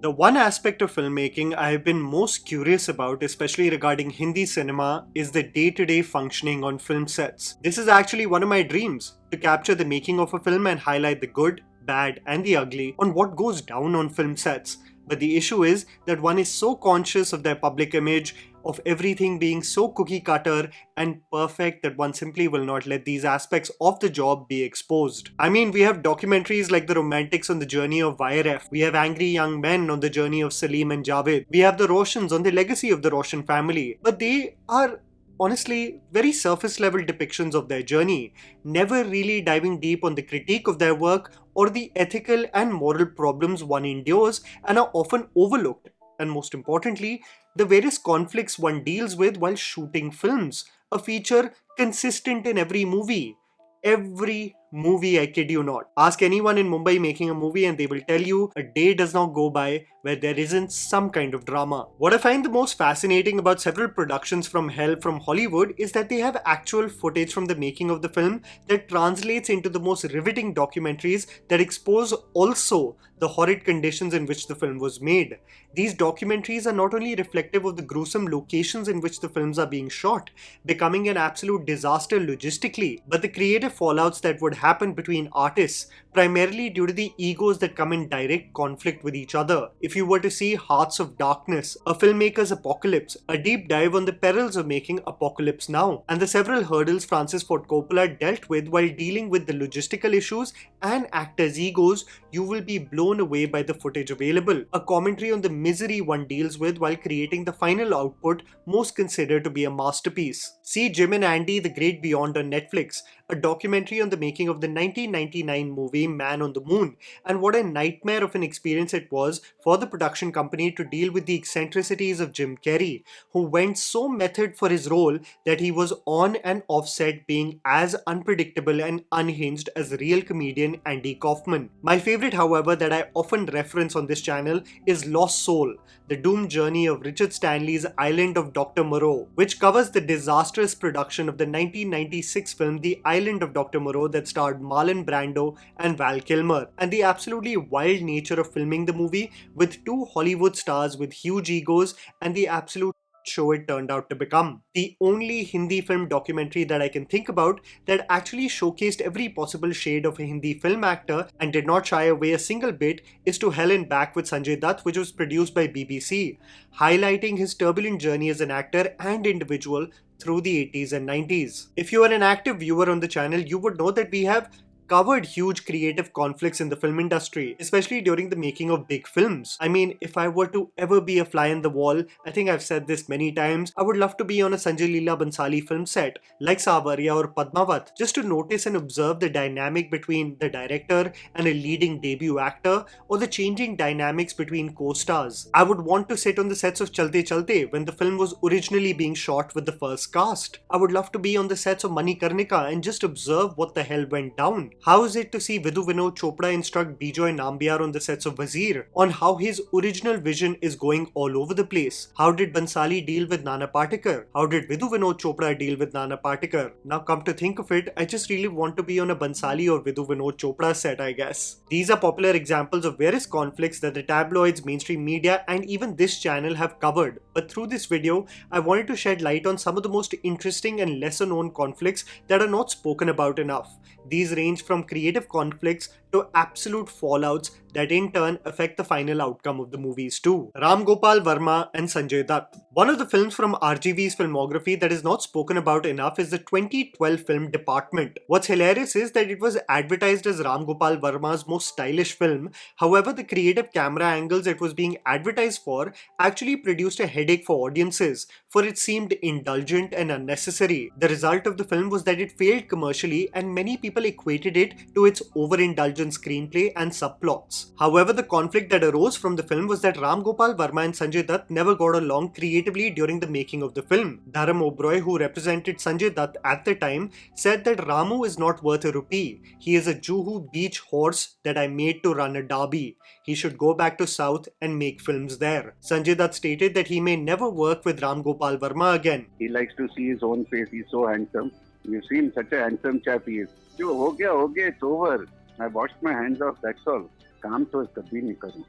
The one aspect of filmmaking I have been most curious about, especially regarding Hindi cinema, is the day-to-day functioning on film sets. This is actually one of my dreams, to capture the making of a film and highlight the good, bad, and the ugly on what goes down on film sets. But the issue is that one is so conscious of their public image, of everything being so cookie cutter and perfect, that one simply will not let these aspects of the job be exposed. I mean, we have documentaries like The Romantics on the journey of YRF, we have Angry Young Men on the journey of Salim and Javed, we have the Roshans on the legacy of the Roshan family, but they are honestly very surface level depictions of their journey, never really diving deep on the critique of their work or the ethical and moral problems one endures and are often overlooked. And most importantly, the various conflicts one deals with while shooting films, a feature consistent in every movie. Every movie, I kid you not. Ask anyone in Mumbai making a movie and they will tell you a day does not go by where there isn't some kind of drama. What I find the most fascinating about several productions from hell from Hollywood is that they have actual footage from the making of the film that translates into the most riveting documentaries that expose also the horrid conditions in which the film was made. These documentaries are not only reflective of the gruesome locations in which the films are being shot, becoming an absolute disaster logistically, but the creative fallouts that would happen between artists, primarily due to the egos that come in direct conflict with each other. If you were to see Hearts of Darkness, a filmmaker's apocalypse, a deep dive on the perils of making Apocalypse Now, and the several hurdles Francis Ford Coppola dealt with while dealing with the logistical issues and actors' egos, you will be blown away by the footage available. A commentary on the misery one deals with while creating the final output most considered to be a masterpiece. See Jim and Andy, The Great Beyond on Netflix, a documentary on the making of the 1999 movie Man on the Moon, and what a nightmare of an experience it was for the production company to deal with the eccentricities of Jim Carrey, who went so method for his role that he was on and off set being as unpredictable and unhinged as real comedian Andy Kaufman. My favorite, however, that I often reference on this channel is Lost Soul, the doomed journey of Richard Stanley's Island of Dr. Moreau, which covers the disastrous production of the 1996 film The Island of Dr. Moreau that starred Marlon Brando and Val Kilmer, and the absolutely wild nature of filming the movie with two Hollywood stars with huge egos and the absolute show it turned out to become. The only Hindi film documentary that I can think about that actually showcased every possible shade of a Hindi film actor and did not shy away a single bit is To Hell and Back with Sanjay Dutt, which was produced by BBC, highlighting his turbulent journey as an actor and individual through the 80s and 90s. If you are an active viewer on the channel, you would know that we have covered huge creative conflicts in the film industry, especially during the making of big films. I mean, if I were to ever be a fly in the wall, I think I've said this many times, I would love to be on a Sanjay Leela Bansali film set, like Savarya or Padmavat, just to notice and observe the dynamic between the director and a leading debut actor, or the changing dynamics between co-stars. I would want to sit on the sets of Chalte Chalte when the film was originally being shot with the first cast. I would love to be on the sets of Manikarnika and just observe what the hell went down. How is it to see Vidhu Vinod Chopra instruct Bijoy Nambiar on the sets of Wazir on how his original vision is going all over the place? How did Bansali deal with Nana Patekar? How did Vidhu Vinod Chopra deal with Nana Patekar? Now come to think of it, I just really want to be on a Bansali or Vidhu Vinod Chopra set, I guess. These are popular examples of various conflicts that the tabloids, mainstream media, and even this channel have covered. But through this video, I wanted to shed light on some of the most interesting and lesser known conflicts that are not spoken about enough. These range from creative conflicts to absolute fallouts that in turn affect the final outcome of the movies too. Ram Gopal Varma and Sanjay Dutt. One of the films from RGV's filmography that is not spoken about enough is the 2012 film Department. What's hilarious is that it was advertised as Ram Gopal Varma's most stylish film. However, the creative camera angles it was being advertised for actually produced a headache for audiences, for it seemed indulgent and unnecessary. The result of the film was that it failed commercially and many people equated it to its overindulgent screenplay and subplots. However, the conflict that arose from the film was that Ram Gopal Varma and Sanjay Dutt never got along creatively during the making of the film. Dharam Oberoi, who represented Sanjay Dutt at the time, said that Ramu is not worth a rupee. He is a Juhu beach horse that I made to run a derby. He should go back to South and make films there. Sanjay Dutt stated that he may never work with Ram Gopal Varma again. He likes to see his own face. He's so handsome. You've seen such a handsome chap he is. Jo ho gaya, it's over. I washed my hands off, that's all. काम तो कभी नहीं करूँ.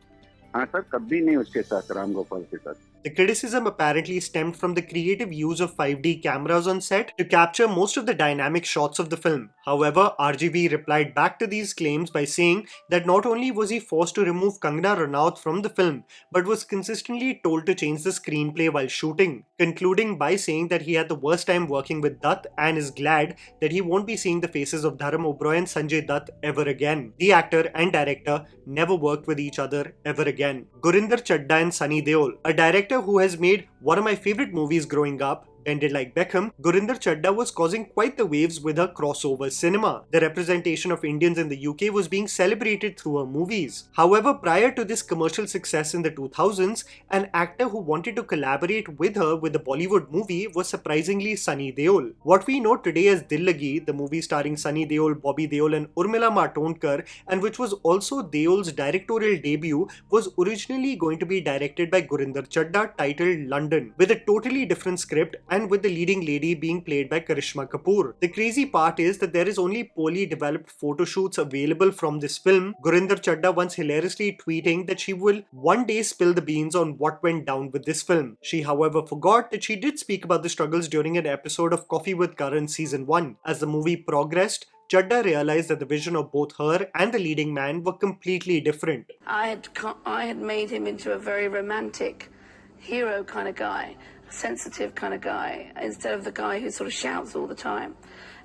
हाँ sir, कभी नहीं उसके साथ, राम गोपाल के साथ। The criticism apparently stemmed from the creative use of 5D cameras on set to capture most of the dynamic shots of the film. However, RGB replied back to these claims by saying that not only was he forced to remove Kangana Ranaut from the film, but was consistently told to change the screenplay while shooting, concluding by saying that he had the worst time working with Dutt and is glad that he won't be seeing the faces of Dharam Oberoi and Sanjay Dutt ever again. The actor and director never worked with each other ever again. Gurinder Chaddha and Sunny Deol, a director who has made one of my favorite movies growing up, Bended Like Beckham, Gurinder Chaddha was causing quite the waves with her crossover cinema. The representation of Indians in the UK was being celebrated through her movies. However, prior to this commercial success in the 2000s, an actor who wanted to collaborate with her with a Bollywood movie was surprisingly Sunny Deol. What we know today as Dil Lagi, the movie starring Sunny Deol, Bobby Deol and Urmila Matondkar, and which was also Deol's directorial debut, was originally going to be directed by Gurinder Chaddha, titled London, with a totally different script and with the leading lady being played by Karishma Kapoor. The crazy part is that there is only poorly developed photo shoots available from this film, Gurinder Chaddha once hilariously tweeting that she will one day spill the beans on what went down with this film. She however forgot that she did speak about the struggles during an episode of Coffee with Karan season 1. As the movie progressed, Chaddha realized that the vision of both her and the leading man were completely different. I had made him into a very romantic hero kind of guy, sensitive kind of guy, instead of the guy who sort of shouts all the time.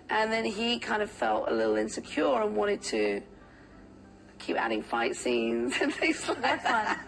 And then he kind of felt a little insecure and wanted to keep adding fight scenes and things like that.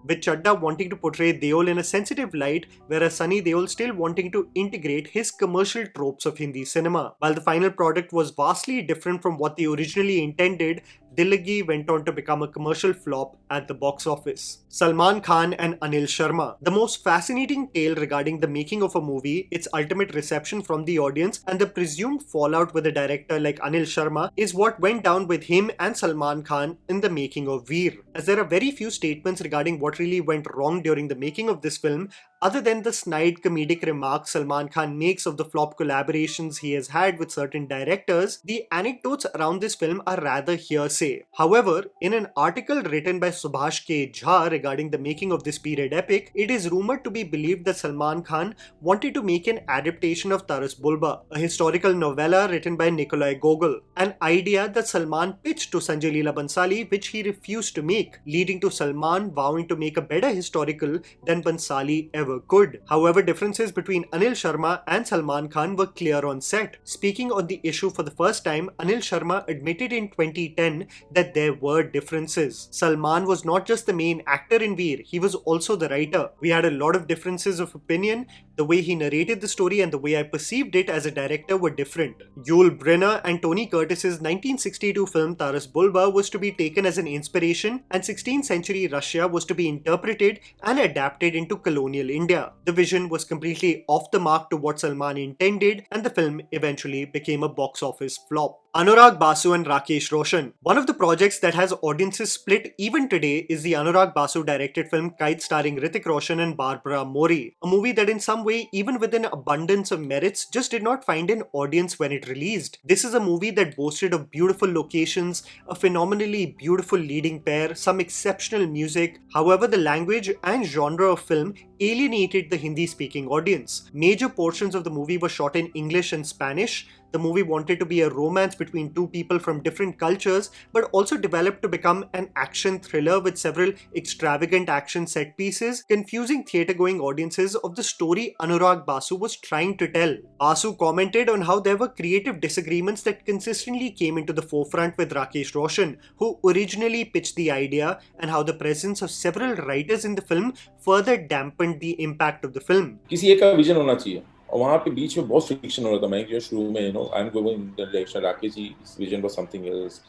With Chaddha wanting to portray Deol in a sensitive light, whereas Sunny Deol still wanting to integrate his commercial tropes of Hindi cinema. While the final product was vastly different from what they originally intended, Dil Lagi went on to become a commercial flop at the box office. Salman Khan and Anil Sharma. The most fascinating tale regarding the making of a movie, its ultimate reception from the audience, and the presumed fallout with a director like Anil Sharma is what went down with him and Salman Khan in the making of Veer. As there are very few statements regarding what really went wrong during the making of this film, other than the snide comedic remarks Salman Khan makes of the flop collaborations he has had with certain directors, the anecdotes around this film are rather hearsay. However, in an article written by Subhash K. Jha regarding the making of this period epic, it is rumored to be believed that Salman Khan wanted to make an adaptation of Taras Bulba, a historical novella written by Nikolai Gogol, an idea that Salman pitched to Sanjay Leela Bhansali which he refused to make, leading to Salman vowing to make a better historical than Bhansali ever could. However, differences between Anil Sharma and Salman Khan were clear on set. Speaking on the issue for the first time, Anil Sharma admitted in 2010 that there were differences. Salman was not just the main actor in Veer, he was also the writer. We had a lot of differences of opinion. The way he narrated the story and the way I perceived it as a director were different. Yul Brynner and Tony Curtis's 1962 film Taras Bulba was to be taken as an inspiration, and 16th century Russia was to be interpreted and adapted into colonial India. The vision was completely off the mark to what Salman intended, and the film eventually became a box office flop. Anurag Basu and Rakesh Roshan. One of the projects that has audiences split even today is the Anurag Basu directed film Kite starring Hrithik Roshan and Barbara Mori. A movie that in some way, even with an abundance of merits, just did not find an audience when it released. This is a movie that boasted of beautiful locations, a phenomenally beautiful leading pair, some exceptional music. However, the language and genre of film alienated the Hindi-speaking audience. Major portions of the movie were shot in English and Spanish. The movie wanted to be a romance between two people from different cultures, but also developed to become an action thriller with several extravagant action set pieces, confusing theatre-going audiences of the story Anurag Basu was trying to tell. Basu commented on how there were creative disagreements that consistently came into the forefront with Rakesh Roshan, who originally pitched the idea, and how the presence of several writers in the film further dampened the impact of the film. किसी एक का vision होना चाहिए और वहाँ पे बीच में बहुत फ्रिक्शन हो रहा था. मैं जो शुरू में I am going in the direction, Rakesh ji vision was something else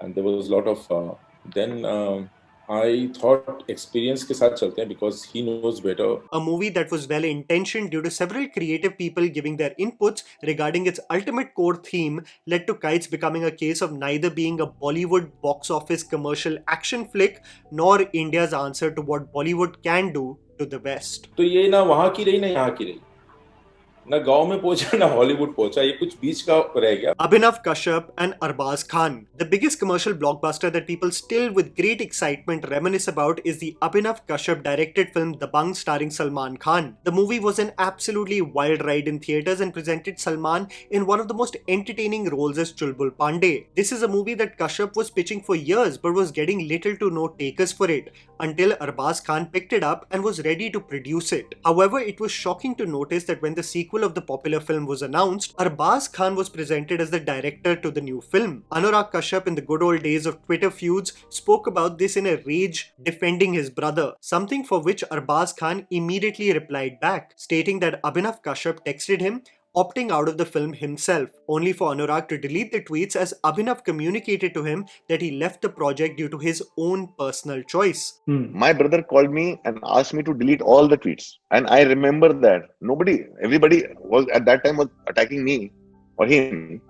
and there was lot of then I thought experience के साथ चलते हैं because he knows better. A movie that was well intentioned due to several creative people giving their inputs regarding its ultimate core theme led to Kites becoming a case of neither being a Bollywood box office commercial action flick nor India's answer to what Bollywood can do to the West. तो ये ना वहाँ की रही ना यहाँ की रही. ना गांव में पहुंचा ना हॉलीवुड पहुंचा, ये कुछ बीच का रह गया. Abhinav Kashyap and Arbaz Khan. The biggest commercial blockbuster that people still with great excitement reminisce about is the Abhinav Kashyap directed film Dabangg starring Salman Khan. The movie was an absolutely wild ride in theatres and presented Salman in one of the most entertaining roles as Chulbul Pandey. This is a movie that Kashyap was pitching for years but was getting little to no takers for it until Arbaz Khan picked it up and was ready to produce it. However, it was shocking to notice that when the sequel of the popular film was announced, Arbaz Khan was presented as the director to the new film. Anurag Kashyap in the good old days of Twitter feuds spoke about this in a rage, defending his brother, something for which Arbaz Khan immediately replied back, stating that Abhinav Kashyap texted him opting out of the film himself, only for Anurag to delete the tweets as Abhinav communicated to him that he left the project due to his own personal choice. My brother called me and asked me to delete all the tweets. And I remember that everybody was at that time was attacking me or him.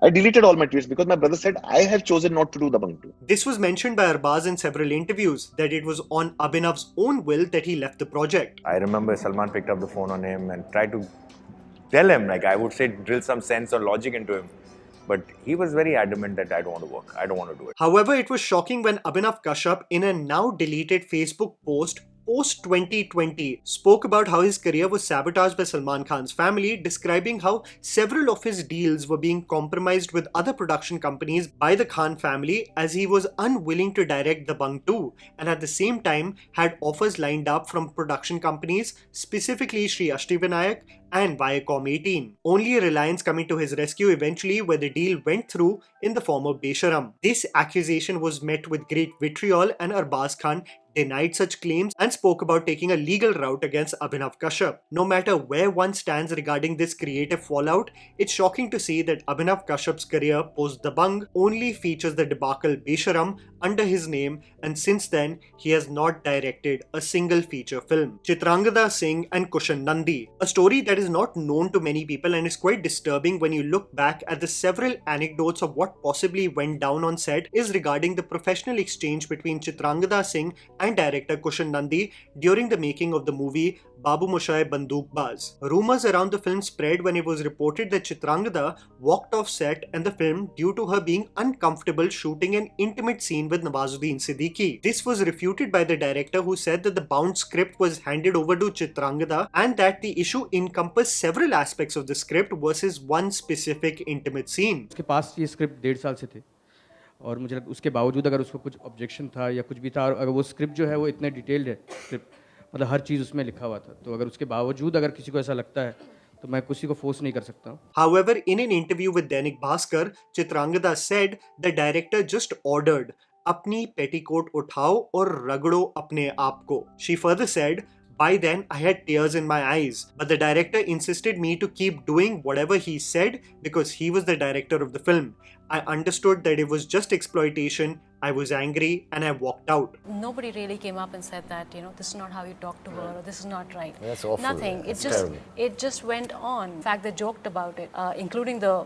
I deleted all my tweets because my brother said, I have chosen not to do Dabangg 2. This was mentioned by Arbaz in several interviews, that it was on Abhinav's own will that he left the project. I remember Salman picked up the phone on him and tried to tell him, like I would say, drill some sense or logic into him. But he was very adamant that I don't want to work. I don't want to do it. However, it was shocking when Abhinav Kashyap, in a now deleted Facebook post, post 2020, spoke about how his career was sabotaged by Salman Khan's family, describing how several of his deals were being compromised with other production companies by the Khan family as he was unwilling to direct Dabangg 2 and at the same time had offers lined up from production companies, specifically Sri Ashtivinayak and Viacom 18. Only Reliance coming to his rescue eventually, where the deal went through in the form of Besharam. This accusation was met with great vitriol and Arbaz Khan denied such claims and spoke about taking a legal route against Abhinav Kashyap. No matter where one stands regarding this creative fallout, it's shocking to see that Abhinav Kashyap's career post Dabangg only features the debacle Besharam under his name, and since then he has not directed a single feature film. Chitrangada Singh and Kushan Nandi, a story that is not known to many people and is quite disturbing when you look back at the several anecdotes of what possibly went down on set, is regarding the professional exchange between Chitrangada Singh and director Kushan Nandi during the making of the movie Babu Moshai Bandookbaz. Rumors around the film spread when it was reported that Chitrangada walked off set and the film due to her being uncomfortable shooting an intimate scene with Nawazuddin Siddiqui. This was refuted by the director, who said that the bound script was handed over to Chitrangada and that the issue encompassed several aspects of the script versus one specific intimate scene. उसके पास ये script 1.5 साल से थे और मुझे उसके बावजूद अगर उसको कुछ ऑब्जेक्शन था या कुछ भी था, और अगर वो स्क्रिप्ट जो है वो इतने डिटेल्ड है, स्क्रिप्ट मतलब हर चीज़ उसमें लिखा हुआ था, तो अगर उसके बावजूद अगर किसी को ऐसा लगता है तो मैं किसी को फोर्स नहीं कर सकता हूँ. However, in an interview with Dainik Bhaskar, Chitrangada said the director just ordered, "अपनी petticoat उठाओ और रगड़ो अपने आप को." She further said, "By then, I had tears in my eyes, but the director insisted me to keep doing whatever he said because he was the director of the film. I understood that it was just exploitation. I was angry and I walked out." Nobody really came up and said that, this is not how you talk to her, or this is not right. That's awful. Nothing. That's It terrible. just went on. In fact, they joked about it, including the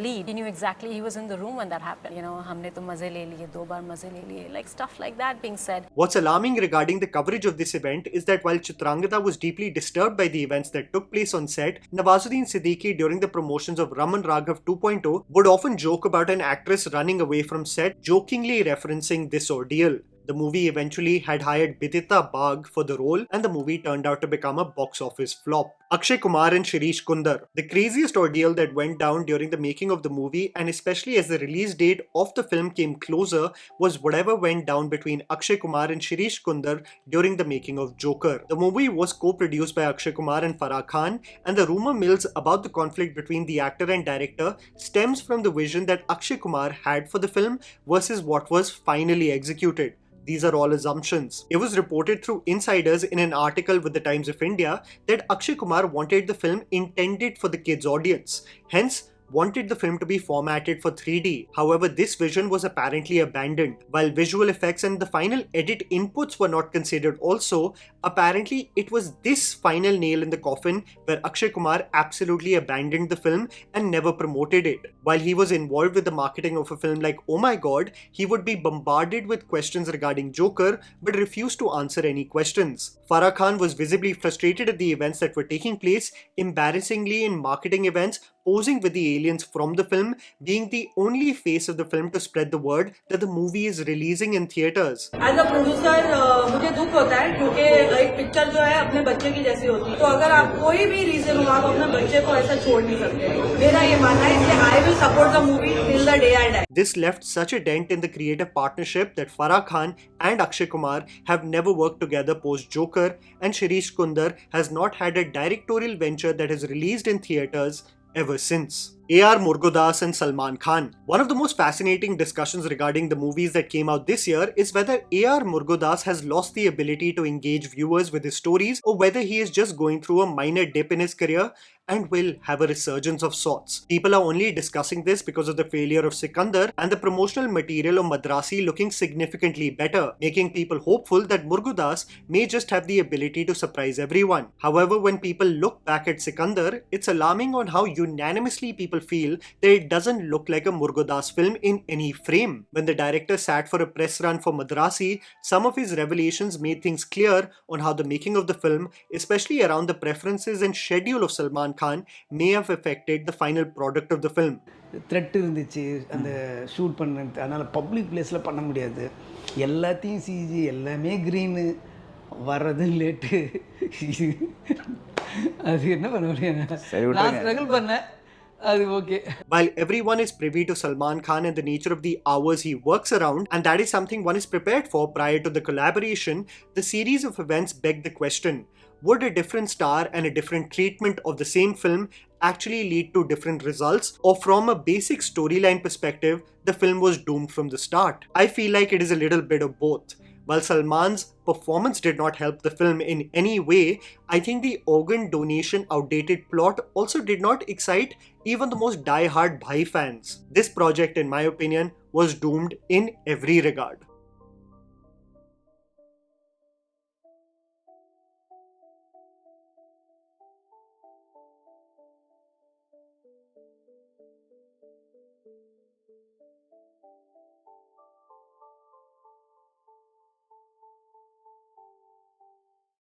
lead. He knew exactly, he was in the room when that happened. हमने तो मजे ले लिए, 2 बार मजे ले लिए, like stuff like that being said. What's alarming regarding the coverage of this event is that while Chitrangada was deeply disturbed by the events that took place on set, Nawazuddin Siddiqui during the promotions of Raman Raghav 2.0 would often joke about an actress running away from set, jokingly referencing this ordeal. The movie eventually had hired Bidita Bagh for the role, and the movie turned out to become a box office flop. Akshay Kumar and Shirish Kundar. The craziest ordeal that went down during the making of the movie, and especially as the release date of the film came closer, was whatever went down between Akshay Kumar and Shirish Kundar during the making of Joker. The movie was co-produced by Akshay Kumar and Farah Khan, and the rumor mills about the conflict between the actor and director stems from the vision that Akshay Kumar had for the film versus what was finally executed. These are all assumptions. It was reported through insiders in an article with the Times of India that Akshay Kumar wanted the film intended for the kids' audience. Hence, wanted the film to be formatted for 3D. However, this vision was apparently abandoned. While visual effects and the final edit inputs were not considered also, apparently it was this final nail in the coffin where Akshay Kumar absolutely abandoned the film and never promoted it. While he was involved with the marketing of a film like Oh My God, he would be bombarded with questions regarding Joker but refused to answer any questions. Farah Khan was visibly frustrated at the events that were taking place, embarrassingly in marketing events, posing with the aliens from the film, being the only face of the film to spread the word that the movie is releasing in theaters. As a producer, मुझे दुख होता है क्योंकि एक picture जो है अपने बच्चे की जैसी होती है, तो अगर आप कोई भी रीजन हो आप अपने बच्चे को ऐसा छोड़ नहीं सकते. मेरा ये मानना है इसलिए I will support the movie till the day I die. This left such a dent in the creative partnership that Farah Khan and Akshay Kumar have never worked together post Joker, and Shirish Kundar has not had a directorial venture that is released in theaters ever since. A.R. Murugadoss and Salman Khan. One of the most fascinating discussions regarding the movies that came out this year is whether A.R. Murugadoss has lost the ability to engage viewers with his stories, or whether he is just going through a minor dip in his career and will have a resurgence of sorts. People are only discussing this because of the failure of Sikandar and the promotional material of Madrasi looking significantly better, making people hopeful that Murugadoss may just have the ability to surprise everyone. However, when people look back at Sikandar, it's alarming on how unanimously people feel that it doesn't look like a Murugadoss film in any frame. When the director sat for a press run for Madrasi, some of his revelations made things clear on how the making of the film, especially around the preferences and schedule of Salman Khan, may have affected the final product of the film. Thread இருந்துச்சு அந்த shoot பண்ணது, அதனால் public பிளேஸில் பண்ண முடியாது, எல்லாத்தையும் CG, எல்லாமே green, வர்றது லேட்டு, அது என்ன பண்ண முடியும், நான் ஸ்ட்ரகிள் பண்ணேன். While everyone is privy to Salman Khan and the nature of the hours he works around, and that is something one is prepared for prior to the collaboration, the series of events beg the question: would a different star and a different treatment of the same film actually lead to different results, or from a basic storyline perspective, the film was doomed from the start? I feel like it is a little bit of both. While Salman's performance did not help the film in any way, I think the organ donation outdated plot also did not excite even the most die-hard Bhai fans. This project, in my opinion, was doomed in every regard.